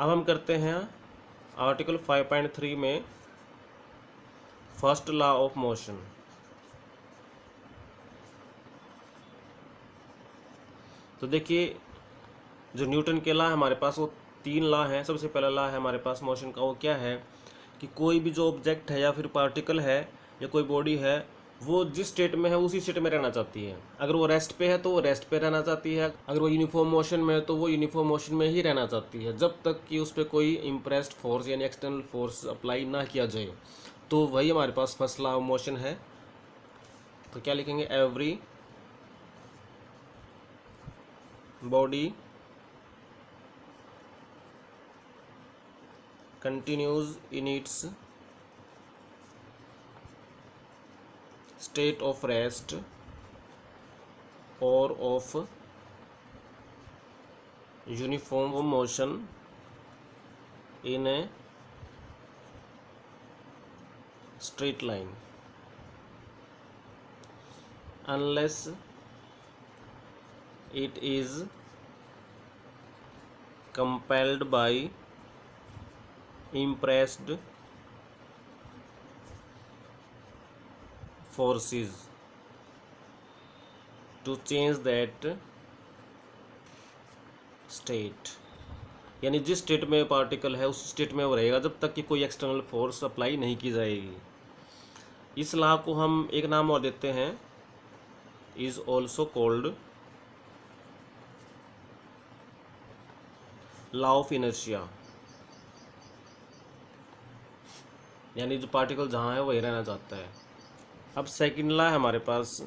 अब हम करते हैं आर्टिकल 5.3 में फर्स्ट लॉ ऑफ मोशन। तो देखिए, जो न्यूटन के लॉ है हमारे पास वो 3 लॉ हैं। सबसे पहला लॉ है हमारे पास मोशन का, वो क्या है कि कोई भी जो ऑब्जेक्ट है या फिर पार्टिकल है या कोई बॉडी है, वो जिस स्टेट में है उसी स्टेट में रहना चाहती है। अगर वो रेस्ट पे है तो वो रेस्ट पे रहना चाहती है, अगर वो यूनिफॉर्म मोशन में है तो वो यूनिफॉर्म मोशन में ही रहना चाहती है, जब तक कि उस पर कोई इम्प्रेस्ड फोर्स यानी एक्सटर्नल फोर्स अप्लाई ना किया जाए। तो वही हमारे पास फर्स्ट लॉ ऑफ मोशन है। तो क्या लिखेंगे, every body continues in its state of rest or of uniform motion in a straight line unless it is compelled by impressed forces to change that state। यानी जिस state में particle है उस state में वो रहेगा जब तक कि कोई एक्सटर्नल फोर्स अप्लाई नहीं की जाएगी। इस लॉ को हम एक नाम और देते हैं, is also called law of inertia. यानी जो पार्टिकल जहाँ है वही रहना चाहता है। अब सेकंड लॉ है हमारे पास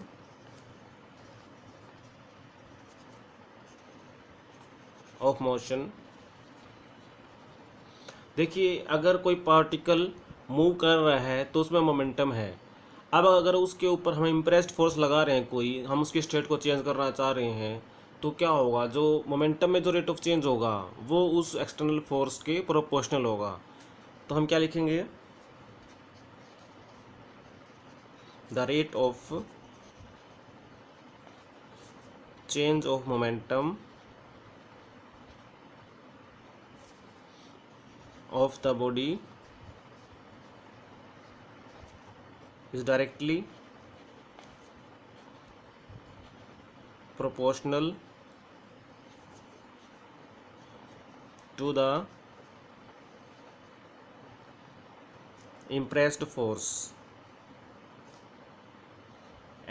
ऑफ मोशन। देखिए, अगर कोई पार्टिकल मूव कर रहा है तो उसमें मोमेंटम है। अब अगर उसके ऊपर हम इम्प्रेस्ड फोर्स लगा रहे हैं, कोई हम उसकी स्टेट को चेंज करना चाह रहे हैं, तो क्या होगा, जो मोमेंटम में जो रेट ऑफ चेंज होगा वो उस एक्सटर्नल फोर्स के प्रोपोर्शनल होगा। तो हम क्या लिखेंगे, the rate of change of momentum of the body is directly proportional to the impressed force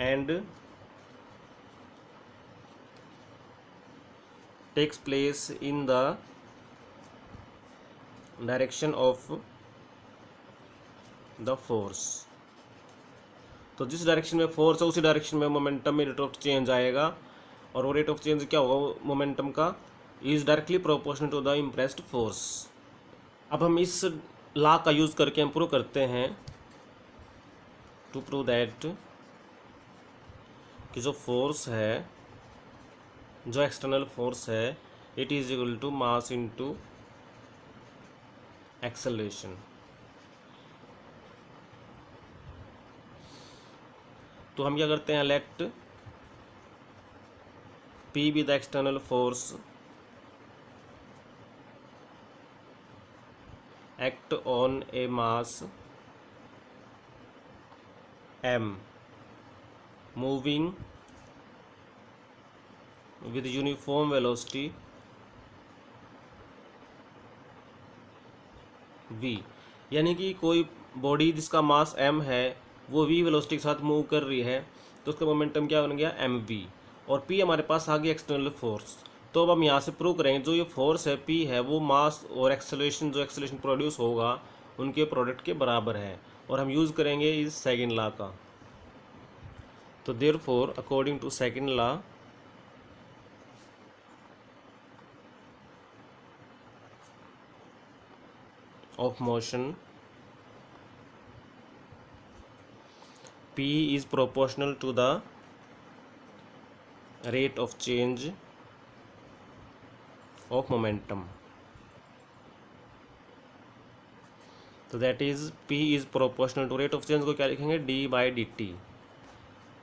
and takes place in the direction of the force। तो जिस डायरेक्शन में फोर्स है उसी डायरेक्शन में मोमेंटम में रेट ऑफ चेंज आएगा, और वो रेट ऑफ चेंज क्या होगा मोमेंटम का, is directly proportional to the impressed force. अब हम इस लॉ का यूज़ करके हम प्रूव करते हैं, टू प्रूव दैट कि जो फोर्स है, जो एक्सटर्नल फोर्स है, it is equal to mass into acceleration. तो हम क्या करते हैं, let P be the external force act on a mass M moving with uniform velocity v। यानी कि कोई बॉडी जिसका मास m है वो v वेलोसिटी के साथ मूव कर रही है, तो उसका मोमेंटम क्या बन गया, mv। और p हमारे पास आ गया एक्सटर्नल फोर्स। तो अब हम यहाँ से प्रूव करेंगे जो ये फोर्स है p है वो मास और एक्सेलरेशन, जो एक्सेलरेशन प्रोड्यूस होगा उनके प्रोडक्ट के बराबर है, और हम यूज़ करेंगे इस सेकेंड लॉ का। तो therefore according to second law of motion P is proportional to the rate of change of momentum। तो that is P is proportional to rate of change को क्या लिखेंगे, d/dt,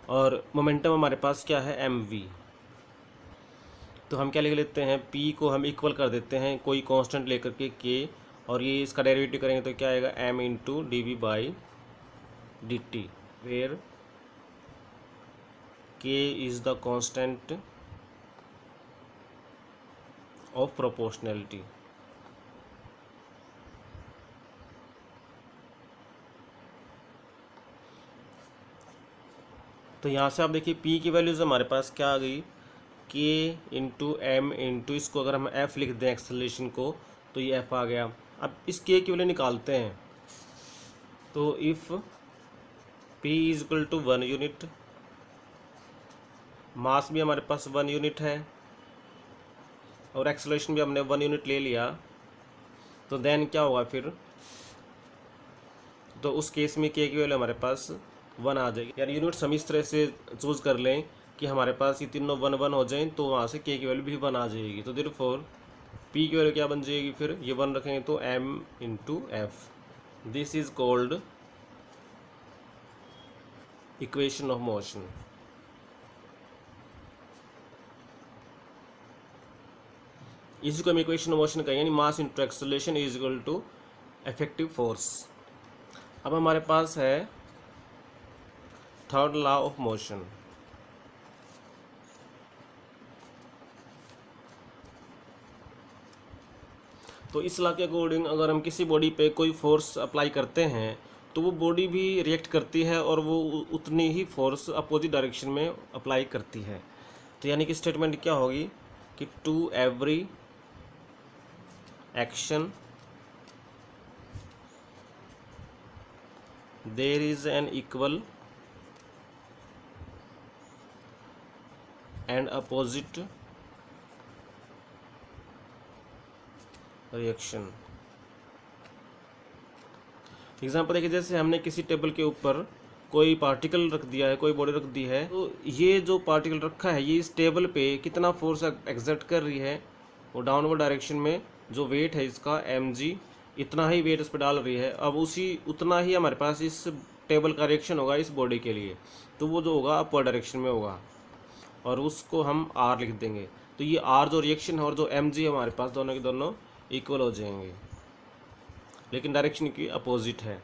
और मोमेंटम हमारे पास क्या है, mv। तो हम क्या लिख लेते हैं, P को हम इक्वल कर देते हैं कोई कांस्टेंट लेकर के K, और ये इसका डेरिवेटिव करेंगे तो क्या आएगा m into dV/dt, where K is the constant of proportionality. तो यहाँ से आप देखिए P की वैल्यूज़ हमारे पास क्या आ गई, K इंटू एम इंटू, इसको अगर हम F लिख दें एक्सेलरेशन को तो ये F आ गया। अब इस K की वैल्यू निकालते हैं, तो if P is equal to 1 unit, mass भी हमारे पास 1 यूनिट है और एक्सेलरेशन भी हमने 1 यूनिट ले लिया, तो देन क्या होगा फिर, तो उस केस में K की वैल्यू हमारे पास 1 आ जाएगी। यार यूनिट्स हम इस तरह से चूज़ कर लें कि हमारे पास ये तीनों 1 1 हो जाएं, तो वहाँ से K की वैल्यू भी 1 आ जाएगी। तो देयरफॉर P की वैल्यू क्या बन जाएगी, फिर ये 1 रखेंगे तो m into F, this is called equation of motion. इसी को हम इक्वेशन ऑफ मोशन कहेंगे, यानी mass into acceleration is equal to effective force. अब हमारे पास है थर्ड लॉ ऑफ मोशन। तो इस लॉ के अकॉर्डिंग अगर हम किसी बॉडी पे कोई फोर्स अप्लाई करते हैं तो वो बॉडी भी रिएक्ट करती है और वो उतनी ही फोर्स अपोजिट डायरेक्शन में अप्लाई करती है। तो यानी कि स्टेटमेंट क्या होगी कि to every action there is an equal and opposite reaction. Example देखिए, जैसे हमने किसी टेबल के ऊपर कोई पार्टिकल रख दिया है, कोई बॉडी रख दी है, तो ये जो पार्टिकल रखा है ये इस टेबल पे कितना फोर्स एक्सर्ट कर रही है, वो डाउनवर्ड डायरेक्शन में जो वेट है इसका mg, इतना ही वेट इस पर डाल रही है। अब उतना ही हमारे पास इस टेबल का रिएक्शन होगा इस बॉडी के लिए, तो वो जो होगा अपवर्ड डायरेक्शन में होगा और उसको हम r लिख देंगे। तो ये r जो रिएक्शन है और जो mg है हमारे पास, दोनों के दोनों इक्वल हो जाएंगे, लेकिन डायरेक्शन की अपोजिट है।